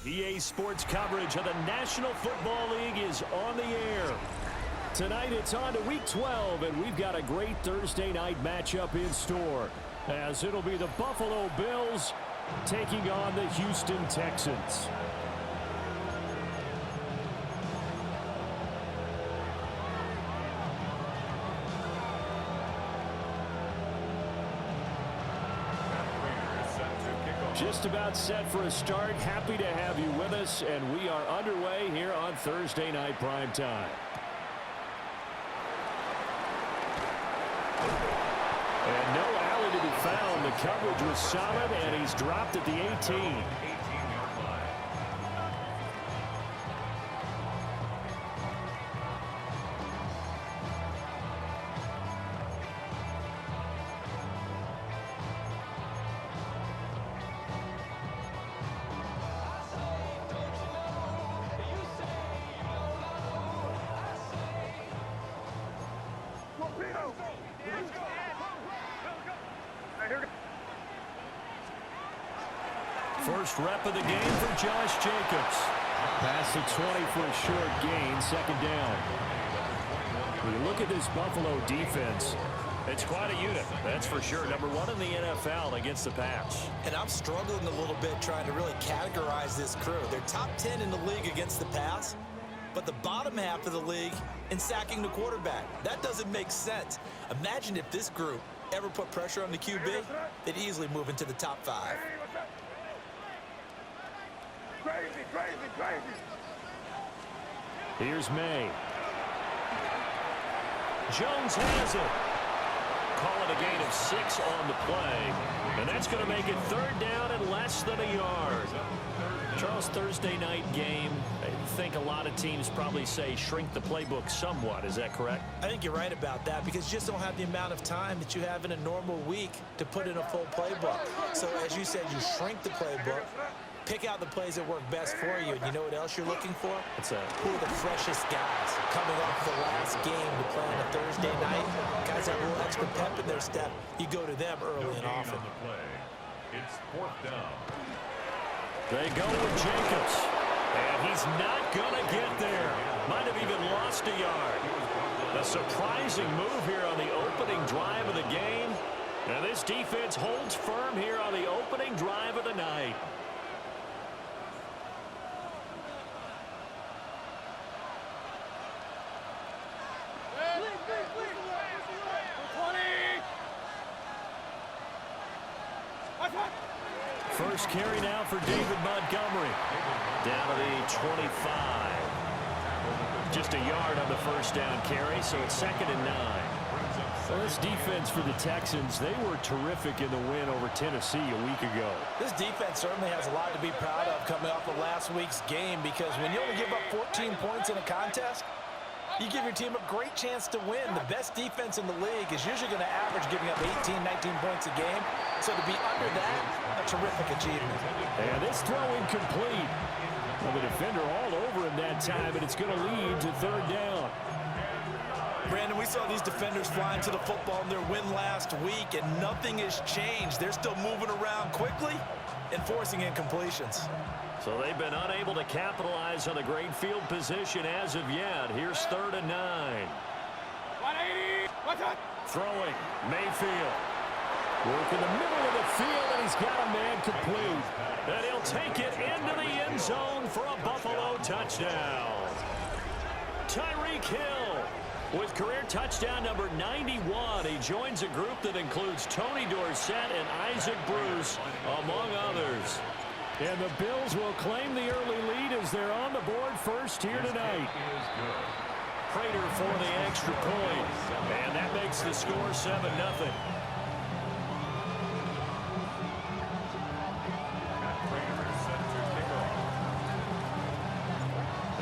EA Sports coverage of the National Football League is on the air. Tonight it's on to Week 12, and we've got a great Thursday night matchup in store, as it'll be the Buffalo Bills taking on the Houston Texans. Just about set for a start. Happy to have you with us, and we are underway here on Thursday Night Prime Time. And no alley to be found. The coverage was solid, and he's dropped at the 18. First rep of the game for Josh Jacobs. Past the 20 for a short gain, second down. When you look at this Buffalo defense, it's quite a unit, that's for sure. Number one in the NFL against the pass. And I'm struggling a little bit trying to really categorize this crew. They're top 10 in the league against the pass, but the bottom half of the league in sacking the quarterback. That doesn't make sense. Imagine if this group ever put pressure on the QB, they'd easily move into the top 5. Crazy. Here's May. Jones has it. Call it a gain of 6 on the play. And that's going to make it third down and less than a yard. Charles, Thursday night game, I think a lot of teams probably say shrink the playbook somewhat. Is that correct? I think you're right about that because you just don't have the amount of time that you have in a normal week to put in a full playbook. So as you said, you shrink the playbook. Pick out the plays that work best for you. And you know what else you're looking for? What's that? Who are the freshest guys coming off the last game to play on a Thursday night? Guys that have a little extra pep in their step. You go to them early and often. It's fourth down. They go with Jacobs. And he's not going to get there. Might have even lost a yard. A surprising move here on the opening drive of the game. And this defense holds firm here on the opening drive of the night. First carry now for David Montgomery. Down to the 25. Just a yard on the first down carry, so it's 2nd and 9. So this defense for the Texans, they were terrific in the win over Tennessee a week ago. This defense certainly has a lot to be proud of coming off of last week's game because when you only give up 14 points in a contest, you give your team a great chance to win. The best defense in the league is usually going to average giving up 18, 19 points a game. So to be under that, a terrific achievement. And this throw incomplete. Well, the defender all over him that time, and it's going to lead to third down. Brandon, we saw these defenders flying to the football in their win last week, and nothing has changed. They're still moving around quickly and forcing incompletions. So they've been unable to capitalize on the great field position as of yet. Here's 3rd and 9. 180. Throwing, Mayfield. Work in the middle of the field, and he's got a man complete. And he'll take it into the end zone for a Buffalo touchdown. Tyreek Hill with career touchdown number 91. He joins a group that includes Tony Dorsett and Isaac Bruce, among others. And the Bills will claim the early lead as they're on the board first here tonight. Prater for the extra point. And that makes the score 7-0.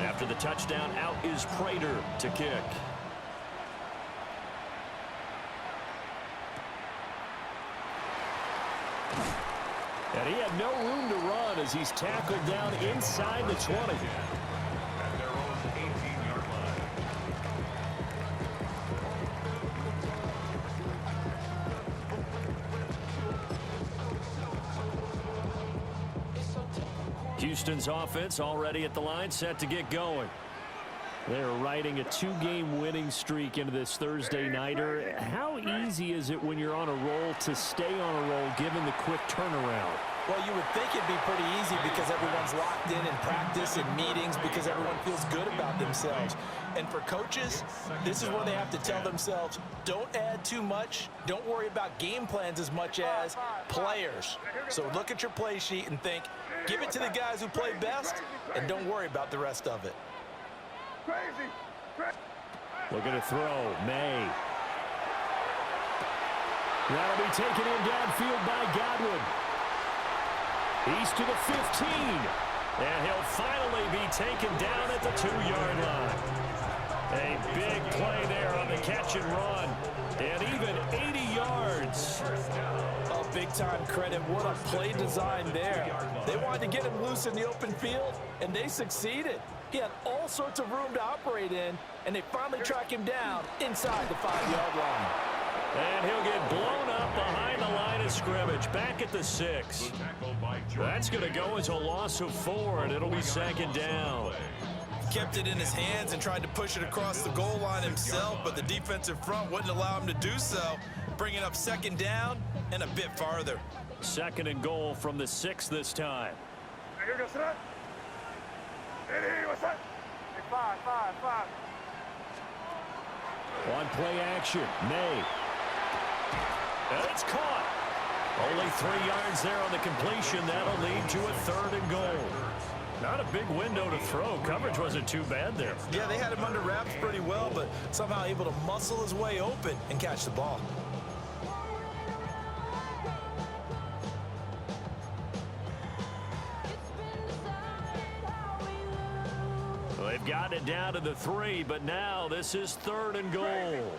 After the touchdown, out is Prater to kick. And he had no room to run as he's tackled down inside the 20. At their own 18-yard line. Houston's offense already at the line, set to get going. They're riding a 2-game winning streak into this Thursday nighter. How easy is it when you're on a roll to stay on a roll given the quick turnaround? Well, you would think it'd be pretty easy because everyone's locked in practice and meetings because everyone feels good about themselves. And for coaches, this is where they have to tell themselves, don't add too much. Don't worry about game plans as much as players. So look at your play sheet and think, give it to the guys who play best, and don't worry about the rest of it. Looking to throw, May. That'll be taken in downfield by Godwin. He's to the 15. And he'll finally be taken down at the 2-yard line. A big play there on the catch and run. And even 80 yards. Oh, big-time credit. What a play design there. They wanted to get him loose in the open field, and they succeeded. He had all sorts of room to operate in, and they finally track him down inside the 5-yard line. And he'll get blown up behind the line of scrimmage, back at the 6. That's going to go as a loss of 4, and it'll be second down. Kept it in his hands and tried to push it across the goal line himself, but the defensive front wouldn't allow him to do so, bringing up second down and a bit farther. Second and goal from the 6 this time. On play action, May. And it's caught. Only 3 yards there on the completion. That'll lead to a 3rd and goal. Not a big window to throw. Coverage wasn't too bad there. Yeah, they had him under wraps pretty well, but somehow able to muscle his way open and catch the ball. They've gotten it down to the 3, but now this is 3rd and goal.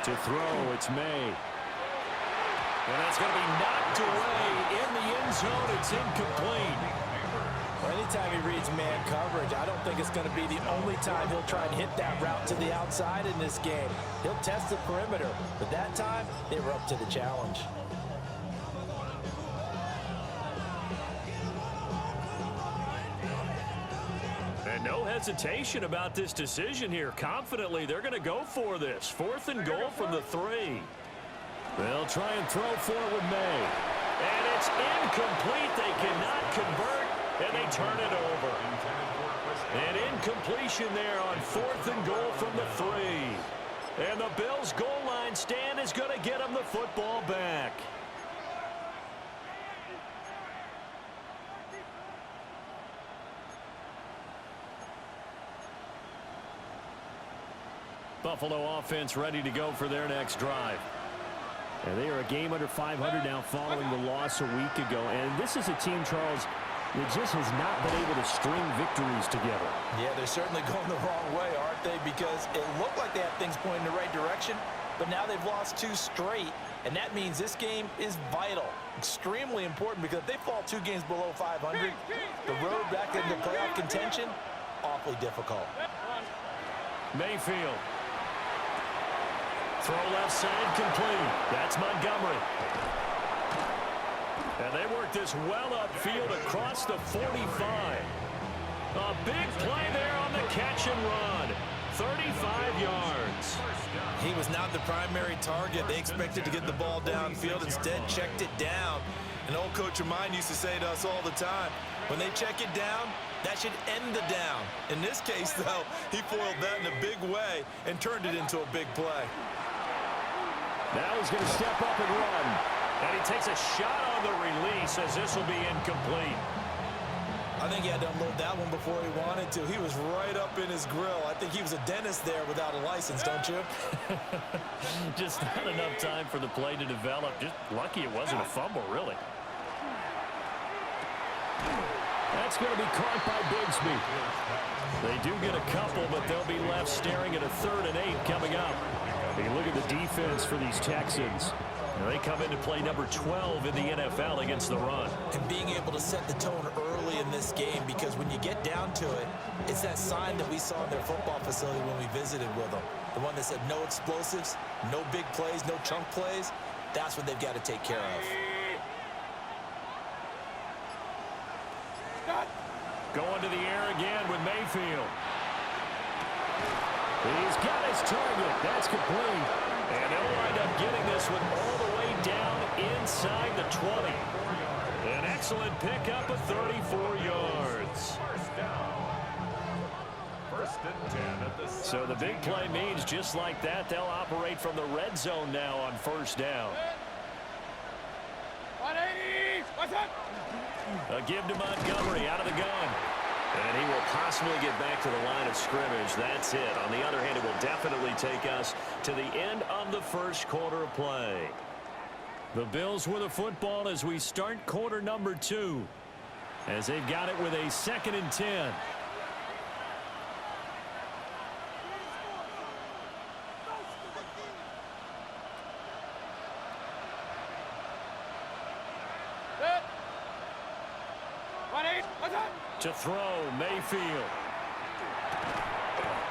To throw, it's May. And that's going to be knocked away in the end zone. It's incomplete. Well, anytime he reads man coverage, I don't think it's going to be the only time he'll try and hit that route to the outside in this game. He'll test the perimeter, but that time they were up to the challenge. And no hesitation about this decision here. Confidently, they're going to go for this. 4th and goal from the 3. They'll try and throw for it with May. And it's incomplete. They cannot convert, and they turn it over. An incompletion there on 4th and goal from the 3. And the Bills' goal line stand is going to get them the football back. Buffalo offense ready to go for their next drive. And they are a game under 500 now following the loss a week ago. And this is a team, Charles, that just has not been able to string victories together. Yeah, they're certainly going the wrong way, aren't they? Because it looked like they had things pointing in the right direction, but now they've lost 2 straight. And that means this game is vital, extremely important, because if they fall 2 games below 500, the road back into playoff contention, awfully difficult. Mayfield. Throw left side complete. That's Montgomery. And they work this well upfield across the 45. A big play there on the catch and run. 35 yards. He was not the primary target. They expected to get the ball downfield. Instead, checked it down. An old coach of mine used to say to us all the time, when they check it down, that should end the down. In this case, though, he foiled that in a big way and turned it into a big play. Now he's going to step up and run. And he takes a shot on the release as this will be incomplete. I think he had to unload that one before he wanted to. He was right up in his grill. I think he was a dentist there without a license, don't you? Just not enough time for the play to develop. Just lucky it wasn't a fumble, really. That's going to be caught by Bigsby. They do get a couple, but they'll be left staring at a 3rd and 8 coming up. You look at the defense for these Texans. Now they come into play number 12 in the NFL against the run. And being able to set the tone early in this game, because when you get down to it, it's that sign that we saw in their football facility when we visited with them. The one that said no explosives, no big plays, no chunk plays. That's what they've got to take care of. Going to the air again with Mayfield. He's got his target. That's complete. And they'll wind up getting this one all the way down inside the 20. An excellent pickup of 34 yards. First down. First and 10 at the... So the big play means just like that, they'll operate from the red zone now on first down. 180. What's up? A give to Montgomery out of the gun. And he will possibly get back to the line of scrimmage. That's it. On the other hand, it will definitely take us to the end of the first quarter of play. The Bills with the football as we start quarter number 2. As they've got it with a 2nd and 10. To throw, Mayfield.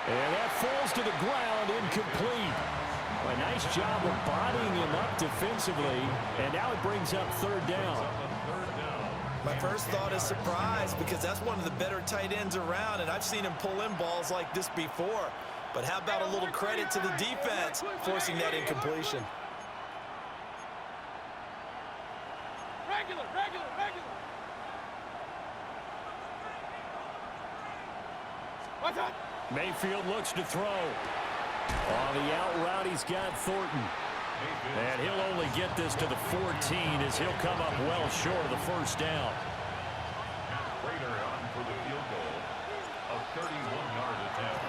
And that falls to the ground, incomplete. A nice job of bodying him up defensively, and now it brings up 3rd down. My first thought is surprise, because that's one of the better tight ends around, and I've seen him pull in balls like this before. But how about a little credit to the defense forcing that incompletion? Regular. What's up? Mayfield looks to throw. On the out route, he's got Thornton. And he'll only get this to the 14 as he'll come up well short of the first down. Prater on for the field goal. A 31-yard attempt.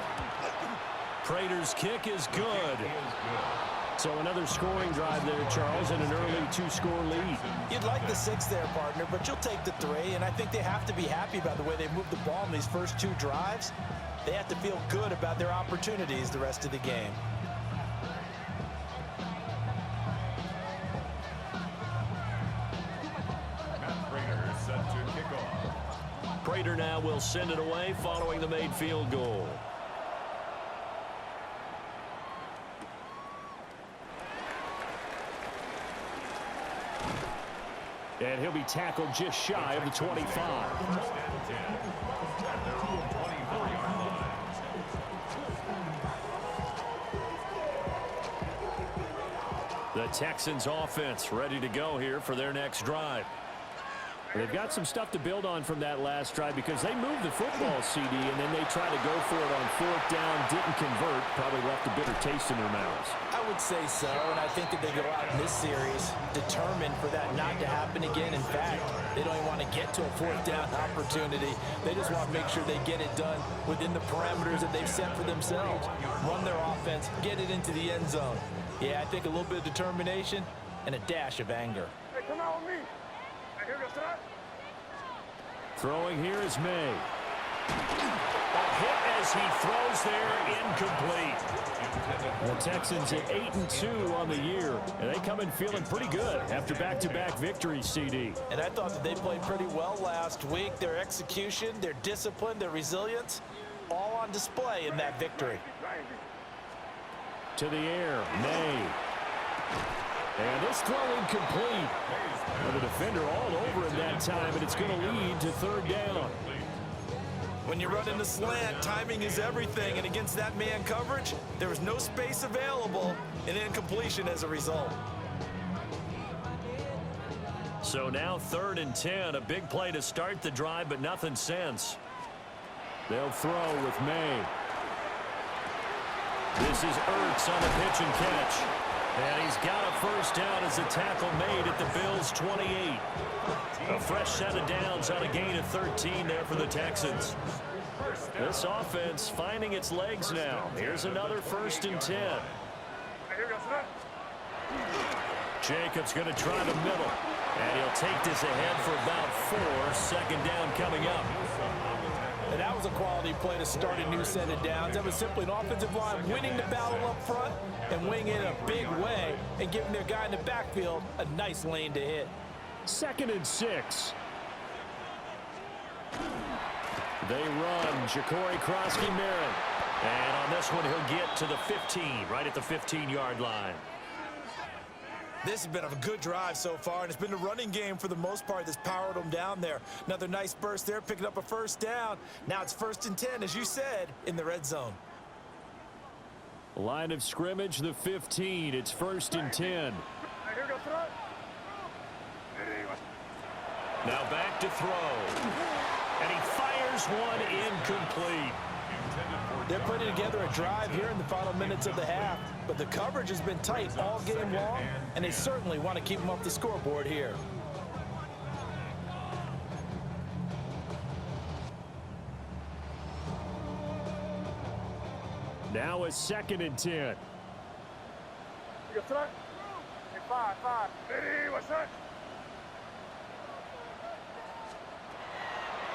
Prater's kick is good. He is good. So another scoring drive there, Charles, and an early 2-score lead. You'd like the 6 there, partner, but you'll take the 3, and I think they have to be happy about the way they moved the ball in these first 2 drives. They have to feel good about their opportunities the rest of the game. Matt Prater is set to kick off. Prater now will send it away following the made field goal. And he'll be tackled just shy of the 25. First and 10 at their own 24-yard line. The Texans offense ready to go here for their next drive. They've got some stuff to build on from that last drive because they moved the football, CD, and then they tried to go for it on 4th down, didn't convert, probably left a bitter taste in their mouths. I would say so, and I think that they go out in this series determined for that not to happen again. In fact, they don't even want to get to a 4th down opportunity. They just want to make sure they get it done within the parameters that they've set for themselves. Run their offense, get it into the end zone. Yeah, I think a little bit of determination and a dash of anger. Hey, come out with me. I hear you start. Throwing here is May. A hit as he throws there, incomplete. The Texans at 8-2 on the year, and they come in feeling pretty good after back-to-back victories, CD. And I thought that they played pretty well last week. Their execution, their discipline, their resilience, all on display in that victory. To the air, May. And this throw incomplete. And the defender all over him that time, and it's going to lead to 3rd down. When you run in the slant, timing is everything, and against that man coverage, there was no space available, and incompletion as a result. So now 3rd and 10, a big play to start the drive, but nothing since. They'll throw with May. This is Ertz on the pitch and catch. And he's got a first down as the tackle made at the Bills' 28. A fresh set of downs on a gain of 13 there for the Texans. This offense finding its legs now. Here's another 1st and 10. Jacobs going to try the middle. And he'll take this ahead for about 4. 2nd down coming up. And that was a quality play to start a new set of downs. That was simply an offensive line winning the battle up front and winning it in a big way and giving their guy in the backfield a nice lane to hit. 2nd and 6. They run. Ja'Cory Krosky-Merritt. And on this one, he'll get to the 15, right at the 15-yard line. This has been a good drive so far, and it's been the running game for the most part that's powered them down there. Another nice burst there, picking up a first down. Now it's 1st and 10, as you said, in the red zone. Line of scrimmage, the 15. It's 1st and 10. Now back to throw. And he fires one incomplete. They're putting together a drive here in the final minutes of the half, but the coverage has been tight all game long, and they certainly want to keep them off the scoreboard here. Now a 2nd and 10.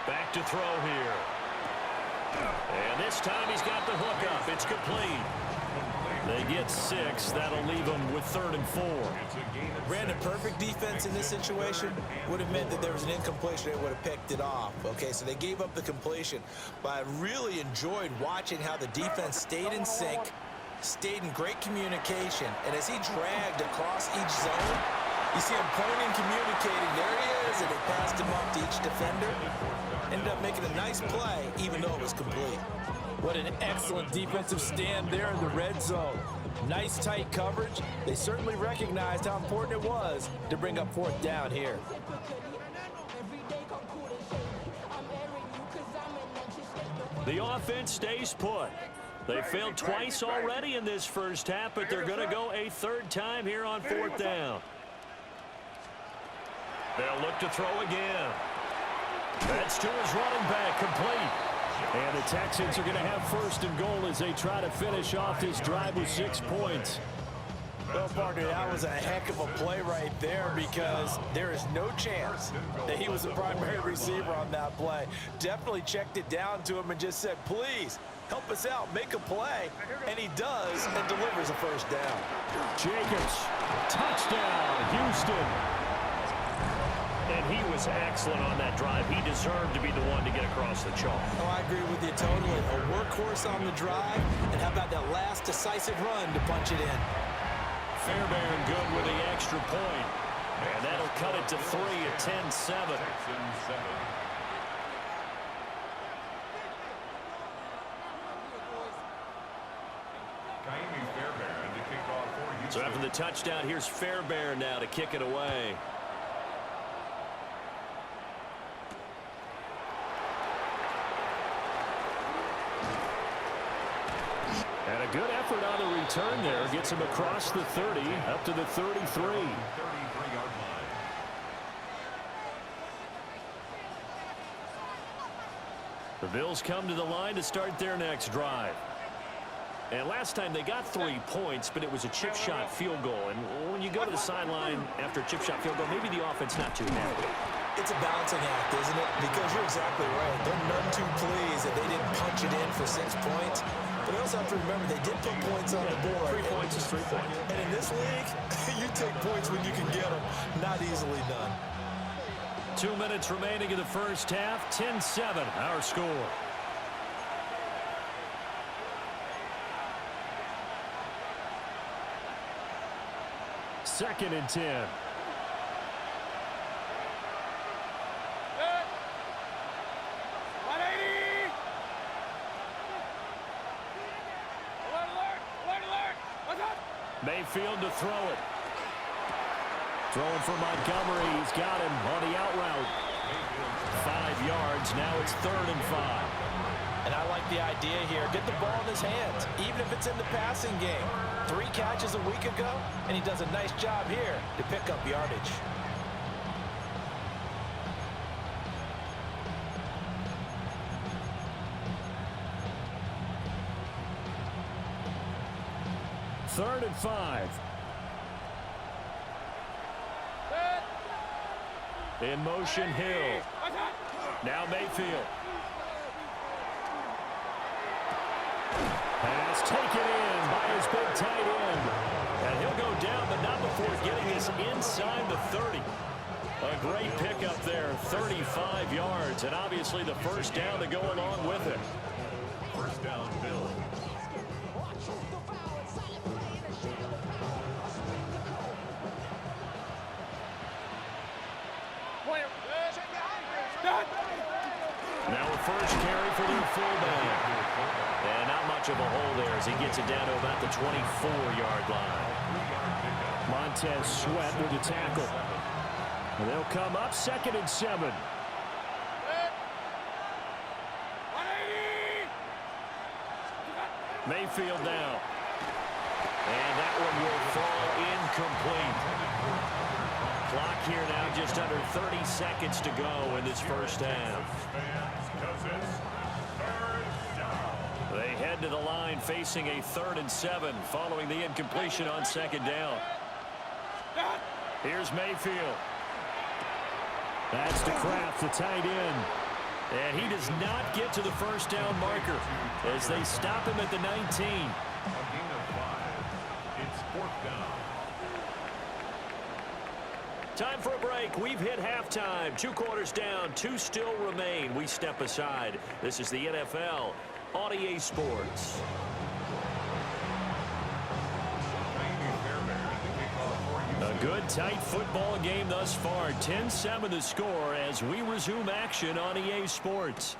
Back to throw here. And this time he's got the hook up. It's complete. They get 6. That'll leave them with 3rd and 4. Brandon, perfect defense in this situation would have meant that there was an incompletion. They would have picked it off. Okay, so they gave up the completion. But I really enjoyed watching how the defense stayed in sync, stayed in great communication. And as he dragged across each zone, you see him pointing, communicating. There he is, and they passed him up to each defender. Ended up making a nice play, even though it was complete. What an excellent defensive stand there in the red zone. Nice tight coverage. They certainly recognized how important it was to bring up 4th down here. The offense stays put. They failed twice already in this first half, but they're going to go a 3rd time here on 4th down. They'll look to throw again. That's to his running back, complete. And the Texans are going to have 1st and goal as they try to finish off this drive with 6 points. Well, partner, that was a heck of a play right there because there is no chance that he was the primary receiver on that play. Definitely checked it down to him and just said, please, help us out, make a play. And he does and delivers a 1st down. Jacobs, touchdown, Houston. And he was excellent on that drive. He deserved to be the one to get across the chalk. Oh, I agree with you totally. A workhorse on the drive, and how about that last decisive run to punch it in? Fairbairn good with the extra point. And that'll cut it to 3 at 10-7. So after the touchdown, here's Fairbairn now to kick it away. And a good effort on the return there. Gets him across the 30, up to the 33. The Bills come to the line to start their next drive. And last time they got 3 points, but it was a chip shot field goal. And when you go to the sideline after a chip shot field goal, maybe the offense not too happy. It's a balancing act, isn't it? Because you're exactly right. They're none too pleased that they didn't punch it in for 6 points. But you also have to remember they did put points on the board. 3 points is 3 points. And in this league, you take points when you can get them. Not easily done. 2 minutes remaining in the first half. 10-7, our score. Second and 10. Alert, alert. What's up? Mayfield to throw it. Throwing for Montgomery. He's got him on the out route. 5 yards. Now it's 3rd and 5. And I like the idea here. Get the ball in his hands, even if it's in the passing game. 3 catches a week ago, and he does a nice job here to pick up yardage. Third and 5. In motion, Hill. Now Mayfield. It's taken in by his big tight end. And he'll go down, but not before getting this inside the 30. A great pickup there, 35 yards, and obviously the first down to go along with it. First down, Bills. Now a first carry for their fullback. And not much of a hole there as he gets it down to about the 24-yard line. Montez Sweat with the tackle. And they'll come up 2nd and 7. Mayfield now. And that one will fall incomplete. Clock here now just under 30 seconds to go in this first half. They head to the line facing a 3rd and 7 following the incompletion on 2nd down. Here's Mayfield. That's to Kraft, the tight end. And he does not get to the first down marker as they stop him at the 19. A gain of 5. It's 4th down. Time for a break. We've hit halftime. 2 quarters down. 2 still remain. We step aside. This is the NFL on EA Sports. A good, tight football game thus far. 10-7 the score as we resume action on EA Sports.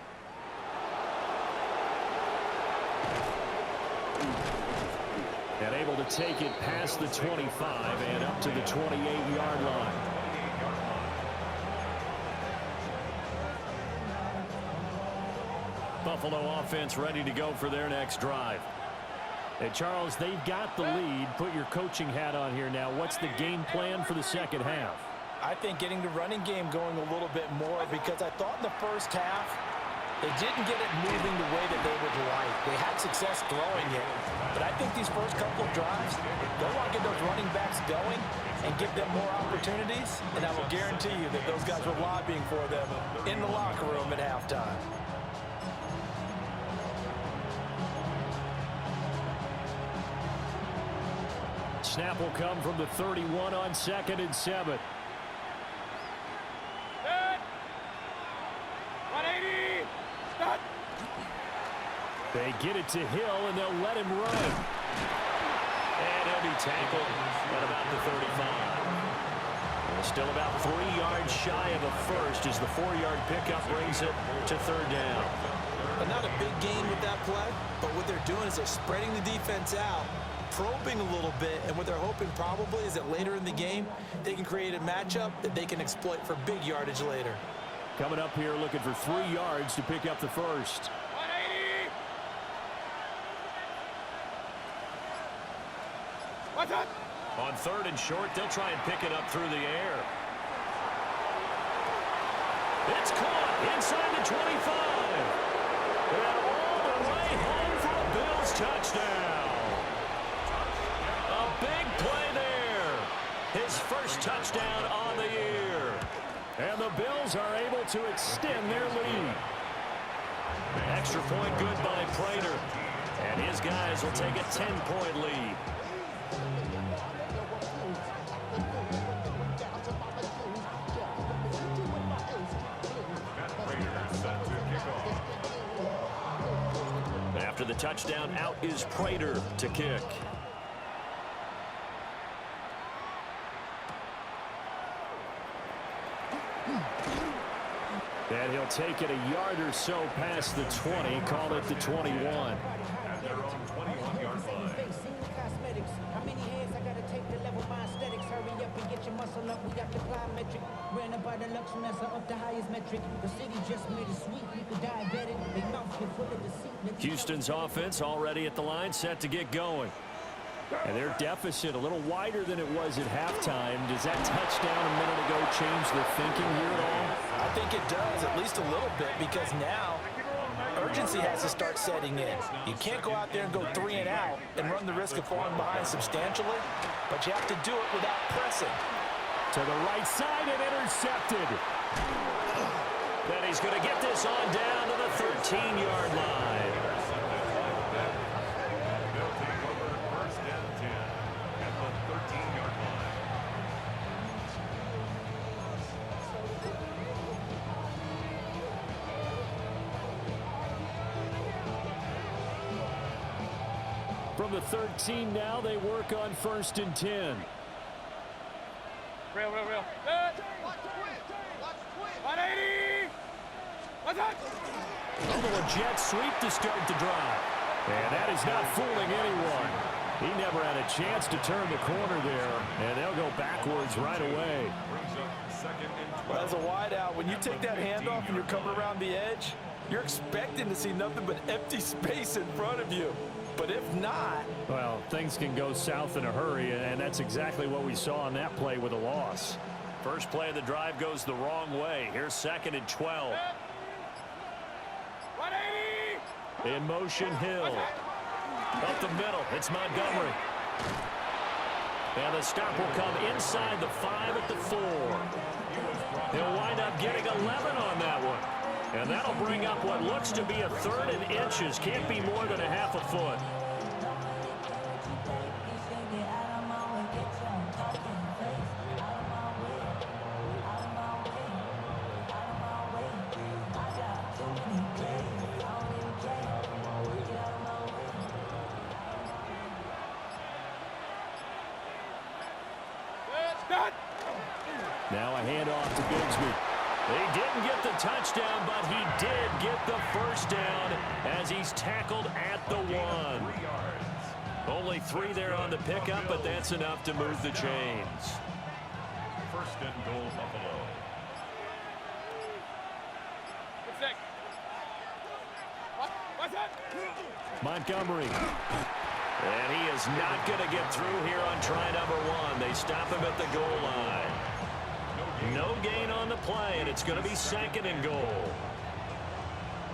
And able to take it past the 25 and up to the 28-yard line. Buffalo offense ready to go for their next drive. Hey, Charles, they've got the lead. Put your coaching hat on here now. What's the game plan for the second half? I think getting the running game going a little bit more because I thought in the first half they didn't get it moving the way that they would like. They had success throwing it. But I think these first couple of drives, they'll want to get those running backs going and give them more opportunities. And I will guarantee you that those guys were lobbying for them in the locker room at halftime. Snap will come from the 31 on 2nd and 7. 180. Stop. They get it to Hill, and they'll let him run. And he'll be tackled at about the 35. And still about 3 yards shy of a first as the 4-yard pickup brings it to 3rd down. But not a big gain with that play, but what they're doing is they're spreading the defense out, probing a little bit, and what they're hoping probably is that later in the game they can create a matchup that they can exploit for big yardage later. Coming up here looking for 3 yards to pick up the first. 180. What's up? On 3rd and short, they'll try and pick it up through the air. It's caught inside the 25. And all the way home for a Bills touchdown. A big play there. His first touchdown on the year. And the Bills are able to extend their lead. Extra point good by Prater. And his guys will take a 10-point lead. After the touchdown, out is Prater to kick. And he'll take it a yard or so past the 20, call it the 21. At their own 21-yard line. How many hands I gotta take to level my aesthetics? Hurry up and get your muscle up. We got the plyometric. Ran up by the luxury, that's up the highest metric. The city just made it sweet. People diabetic. They mouth get full of deceit. Houston's offense already at the line, set to get going. And their deficit a little wider than it was at halftime. Does that touchdown a minute ago change their thinking here at all? I think it does, at least a little bit, because now urgency has to start setting in. You can't go out there and go 3 and out and run the risk of falling behind substantially, but you have to do it without pressing. To the right side and intercepted. Then he's going to get this on down to the 13-yard line. From the 13 now, they work on 1st and 10. Real. Good. 180. What's that? A little jet sweep to start the drive. And that is not fooling anyone. He never had a chance to turn the corner there, and they'll go backwards right away. Well, as a wideout, when you take that handoff and you're coming around the edge, you're expecting to see nothing but empty space in front of you. But if not... Well, things can go south in a hurry, and that's exactly what we saw on that play with a loss. First play of the drive goes the wrong way. Here's 2nd and 12. 180. In motion, Hill. Up the middle, it's Montgomery. And the stop will come inside the 5 at the 4. He'll wind up getting 11 on that one. And that'll bring up what looks to be a 3rd and inches. Can't be more than a half a foot. Now a handoff to Bigsby. He didn't get the touchdown, but he did get the first down as he's tackled at the 1. Only 3 there on the pickup, but that's enough to move the chains. 1st and goal, Buffalo. What's that? Montgomery. And he is not going to get through here on try number 1. They stop him at the goal line. No gain on the play, and it's going to be 2nd and goal.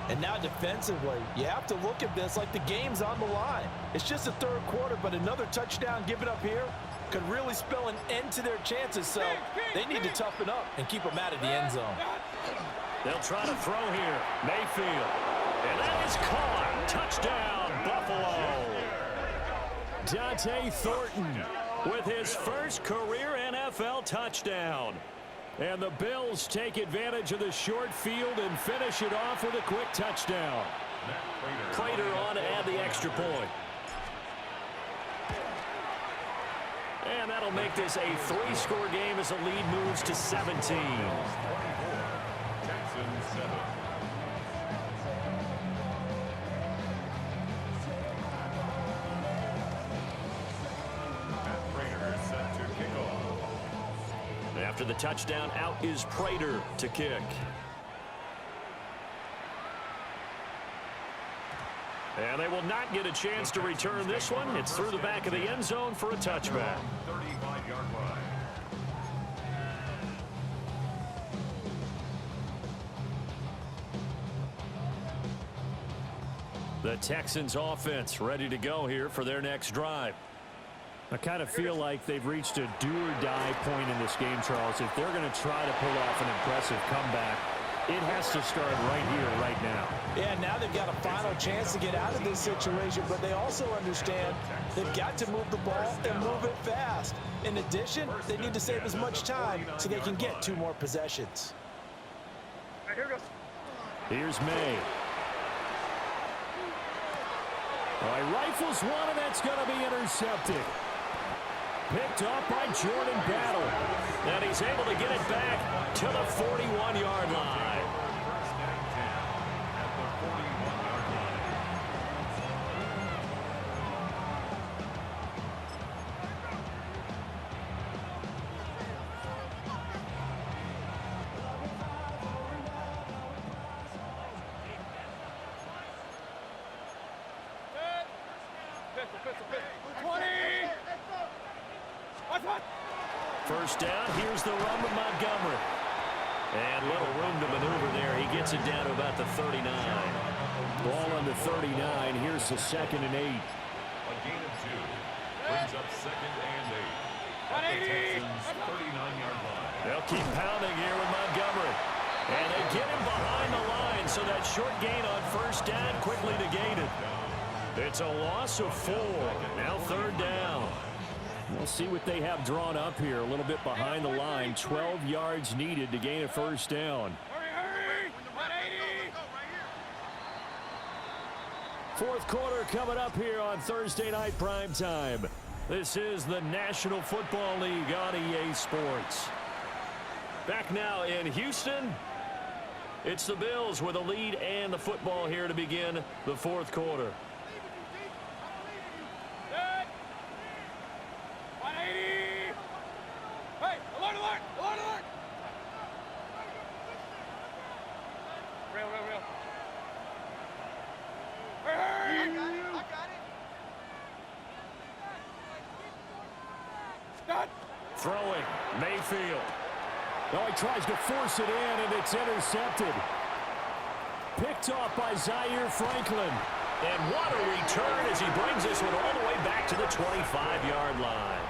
And now defensively, you have to look at this like the game's on the line. It's just the 3rd quarter, but another touchdown given up here could really spell an end to their chances, so they need to toughen up and keep them out of the end zone. They'll try to throw here. Mayfield. And that is caught. Touchdown, Buffalo. Dante Thornton with his first career NFL touchdown. And the Bills take advantage of the short field and finish it off with a quick touchdown. Prater on to add the extra point. And that'll make this a 3-score game as the lead moves to 17. Texans 7. After the touchdown, out is Prater to kick. And they will not get a chance to return this one. It's through the back of the end zone for a touchback. 35-yard line. The Texans offense ready to go here for their next drive. I kind of feel like they've reached a do-or-die point in this game, Charles. If they're going to try to pull off an impressive comeback, it has to start right here, right now. Yeah, now they've got a final chance to get out of this situation, but they also understand they've got to move the ball and move it fast. In addition, they need to save as much time so they can get 2 more possessions. All right, here we go. Here's May. All right, rifles one, and that's going to be intercepted. Picked off by Jordan Battle. And he's able to get it back to the 41-yard line. First and 10 at the 41-yard line. Pistol. 20. What's that? First down, here's the run with Montgomery. And little room to maneuver there. He gets it down to about the 39. Ball on the 39. Here's the 2nd and 8. A gain of 2 brings up 2nd and 8 at the 180. Texans' 39-yard line. They'll keep pounding here with Montgomery. And they get him behind the line, so that short gain on first down quickly negated. It's a loss of 4. Now 3rd down. We'll see what they have drawn up here. A little bit behind the line. 12 yards needed to gain a first down. Hurry. 180. Fourth quarter coming up here on Thursday Night Primetime. This is the National Football League on EA Sports. Back now in Houston, it's the Bills with a lead and the football here to begin the fourth quarter. Set. 180. Hey, alert, alert, alert, alert. Real. Hey. I got it. Stop. Throwing, Mayfield. Oh, he tries to force it in, and it's intercepted. Picked off by Zaire Franklin. And what a return as he brings this one all the way back to the 25-yard line.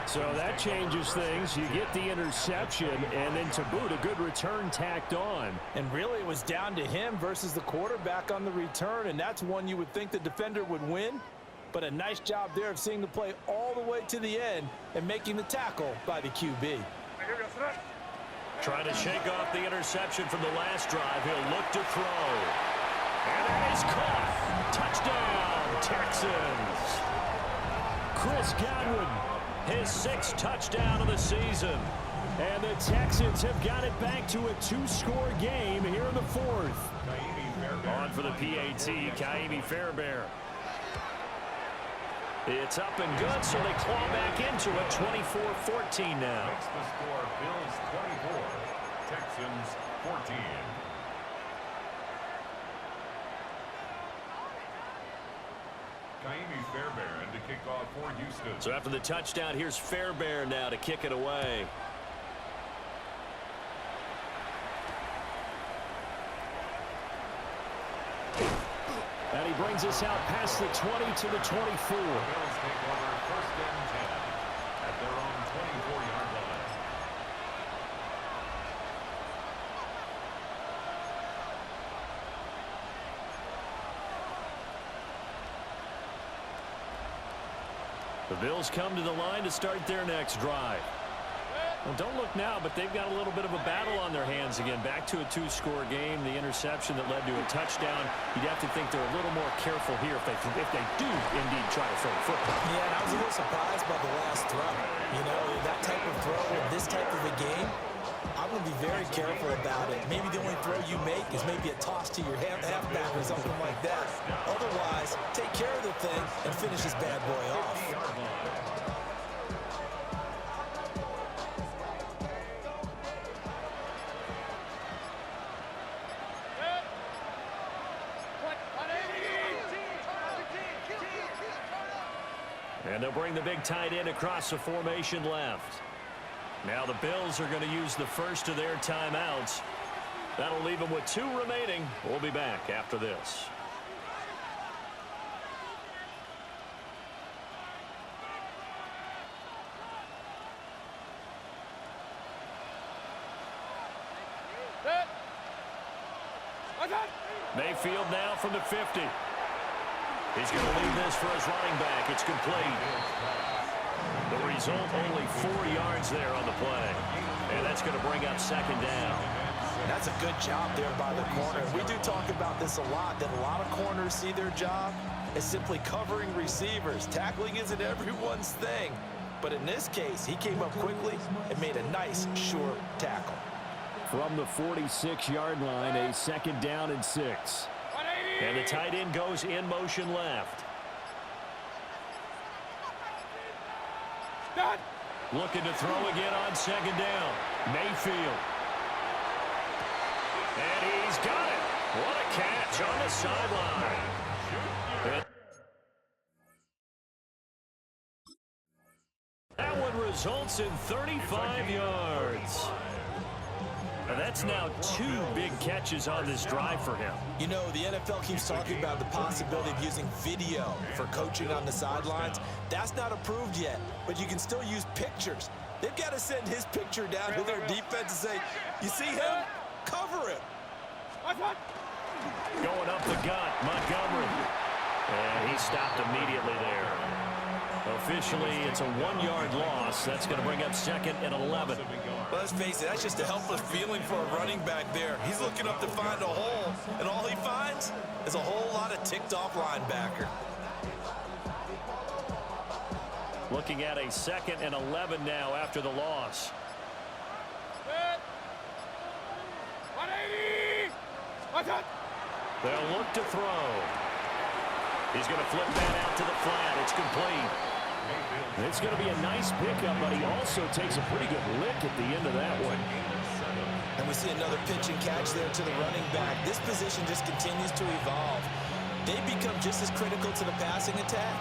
So that changes things. You get the interception, and then to boot, a good return tacked on. And really, it was down to him versus the quarterback on the return, and that's one you would think the defender would win. But a nice job there of seeing the play all the way to the end and making the tackle by the QB. Here we go, set. Trying to shake off the interception from the last drive. He'll look to throw. And that is caught. Touchdown, Texans. Chris Godwin, his 6th touchdown of the season. And the Texans have got it back to a 2-score game here in the fourth. On for the PAT, Ka'imi Fairbairn. It's up and good, so they claw back into it, 24-14 now. Makes the score Bills 24, Texans 14. Ka'imi Fairbairn to kick off for Houston. So after the touchdown, here's Fairbairn now to kick it away. And he brings us out past the 20 to the 24. The Bills take over 1st and 10 at their own 24-yard line. The Bills come to the line to start their next drive. Well, don't look now, but they've got a little bit of a battle on their hands again. Back to a 2-score game. The interception that led to a touchdown. You'd have to think they're a little more careful here if they do indeed try to throw the football. Yeah, and I was a little surprised by the last throw. You know, that type of throw in this type of a game, I'm going to be very careful about it. Maybe the only throw you make is maybe a toss to your halfback or something like that. Otherwise, take care of the thing and finish this bad boy off. And they'll bring the big tight end across the formation left. Now the Bills are going to use the first of their timeouts. That'll leave them with 2 remaining. We'll be back after this. Set. What's that? Mayfield now from the 50. He's going to leave this for his running back. It's complete. The result, only 4 yards there on the play. And that's going to bring up 2nd down. That's a good job there by the corner. We do talk about this a lot, that a lot of corners see their job as simply covering receivers. Tackling isn't everyone's thing. But in this case, he came up quickly and made a nice, sure tackle. From the 46-yard line, a 2nd down and 6. And the tight end goes in motion left. Done. Looking to throw again on 2nd down. Mayfield. And he's got it. What a catch on the sideline. That one results in 35 yards. And that's now 2 big catches on this drive for him. You know, the NFL keeps talking about the possibility of using video for coaching on the sidelines. That's not approved yet, but you can still use pictures. They've got to send his picture down to their defense and say, you see him? Cover him. What's that? Going up the gut, Montgomery. And he stopped immediately there. Officially, it's a 1-yard loss. That's going to bring up 2nd and 11. Well, let's face it, that's just a helpless feeling for a running back there. He's looking up to find a hole, and all he finds is a whole lot of ticked-off linebacker. Looking at a 2nd and 11 now after the loss. 180! Watch out! They'll look to throw. He's going to flip that out to the flat. It's complete. It's going to be a nice pickup, but he also takes a pretty good lick at the end of that one. And we see another pitch and catch there to the running back. This position just continues to evolve. They become just as critical to the passing attack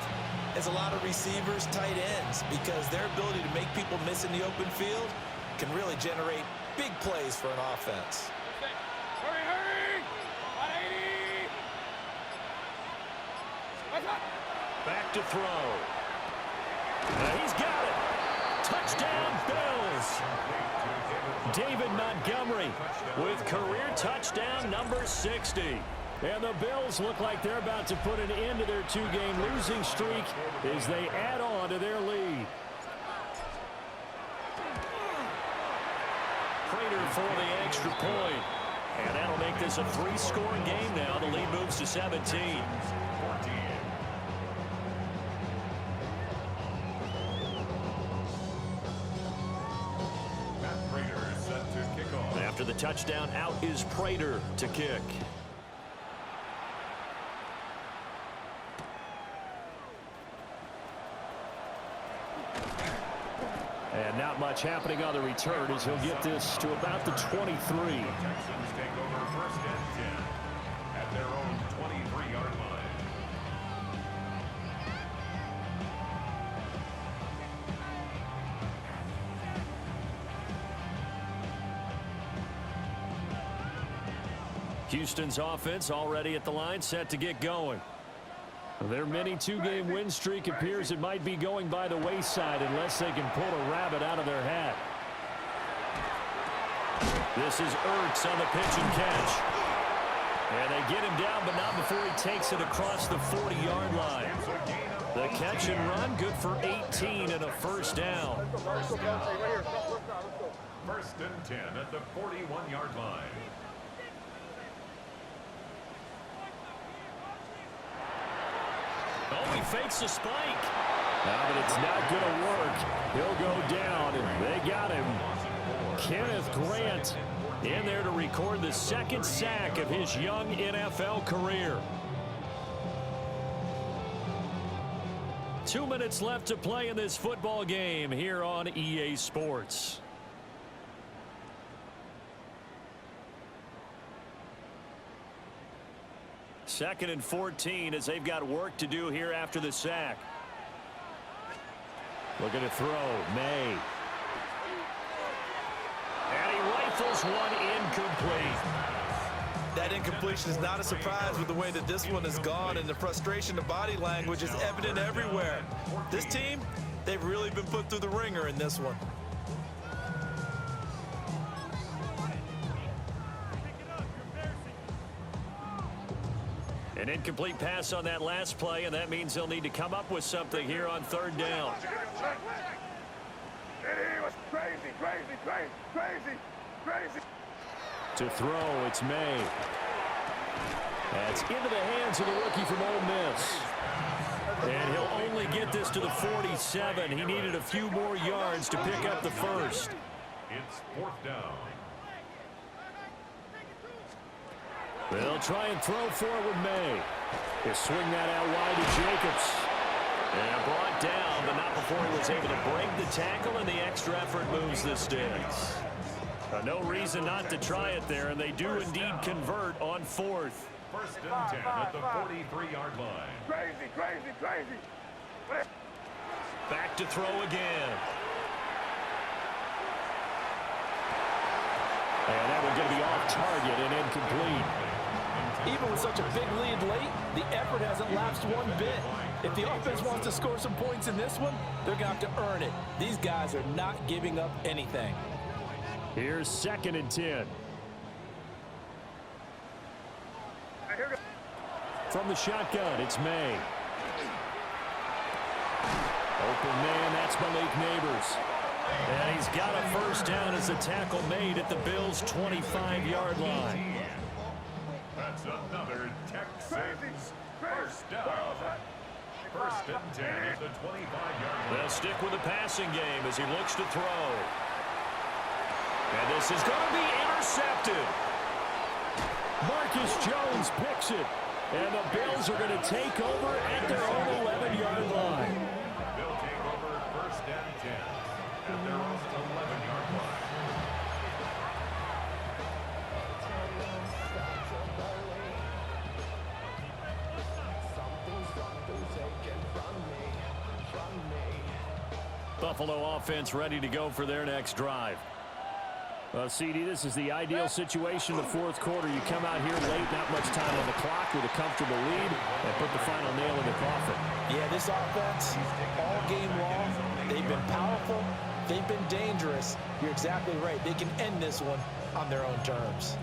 as a lot of receivers, tight ends, because their ability to make people miss in the open field can really generate big plays for an offense. Hurry, hurry! 180! Watch out! Back to throw. He's got it. Touchdown, Bills. David Montgomery with career touchdown number 60. And the Bills look like they're about to put an end to their 2-game losing streak as they add on to their lead. Prater for the extra point. And that'll make this a 3-score game now. The lead moves to 17. After the touchdown, out is Prater to kick. And not much happening on the return as he'll get this to about the 23. Texans take over 1st and 10 at their own 23-yard line. Houston's offense already at the line, set to get going. Their mini 2-game win streak appears it might be going by the wayside unless they can pull a rabbit out of their hat. This is Ertz on the pitch and catch. And they get him down, but not before he takes it across the 40-yard line. The catch and run, good for 18 and a 1st down. 1st and 10 at the 41-yard line. Oh, he fakes a spike. But it's not going to work. He'll go down, and they got him. Kenneth Grant in there to record the 2nd sack of his young NFL career. 2 minutes left to play in this football game here on EA Sports. Second and 14 as they've got work to do here after the sack. Looking to throw. May. And he rifles one incomplete. That incompletion is not a surprise with the way that this one has gone, and the frustration of body language is evident everywhere. This team, they've really been put through the ringer in this one. An incomplete pass on that last play, and that means they'll need to come up with something here on 3rd down. It was crazy. To throw, it's May. That's into the hands of the rookie from Ole Miss. And he'll only get this to the 47. He needed a few more yards to pick up the 1st. It's 4th down. They'll try and throw forward May. He'll swing that out wide to Jacobs. And brought down, but not before he was able to break the tackle, and the extra effort moves the sticks. No reason not to try it there, and they do indeed convert on 4th. 1st and 10 at the 43-yard line. Crazy. Back to throw again. And that one going to be off target and incomplete. Even with such a big lead late, the effort hasn't lapsed one bit. If the offense wants to score some points in this one, they're going to have to earn it. These guys are not giving up anything. Here's 2nd and 10. From the shotgun, it's May. Open man, that's Malik Neighbors. And he's got a first down as the tackle made at the Bills' 25-yard line. That's another Texans first down. First and 10 at the 25-yard line. They'll stick with the passing game as he looks to throw. And this is going to be intercepted. Marcus Jones picks it. And the Bills are going to take over at their own 11-yard line. They'll take over first and 10 at their own 11-yard line. Buffalo offense ready to go for their next drive. CD, this is the ideal situation in the fourth quarter. You come out here late, not much time on the clock with a comfortable lead, and put the final nail in the coffin. Yeah, this offense, all game long, they've been powerful, they've been dangerous. You're exactly right. They can end this one on their own terms.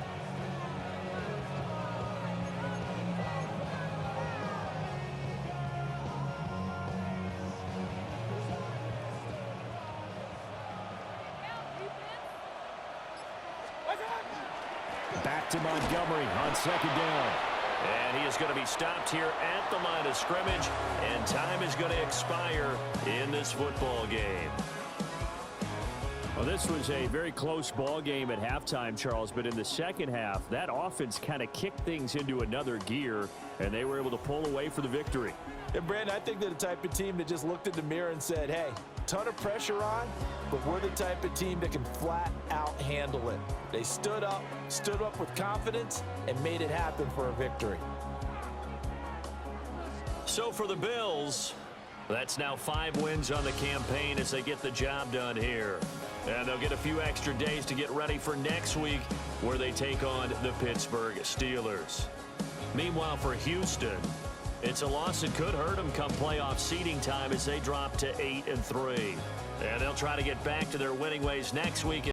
Back to Montgomery on second down. And he is going to be stopped here at the line of scrimmage, and time is going to expire in this football game. Well, this was a very close ball game at halftime, Charles, but in the second half, that offense kind of kicked things into another gear, and they were able to pull away for the victory. And Brandon, I think they're the type of team that just looked in the mirror and said, hey, ton of pressure on, but we're the type of team that can flat out handle it. They stood up with confidence, and made it happen for a victory. So for the Bills, that's now 5 wins on the campaign as they get the job done here. And they'll get a few extra days to get ready for next week where they take on the Pittsburgh Steelers. Meanwhile, for Houston, it's a loss that could hurt them come playoff seeding time as they drop to 8-3. And they'll try to get back to their winning ways next week.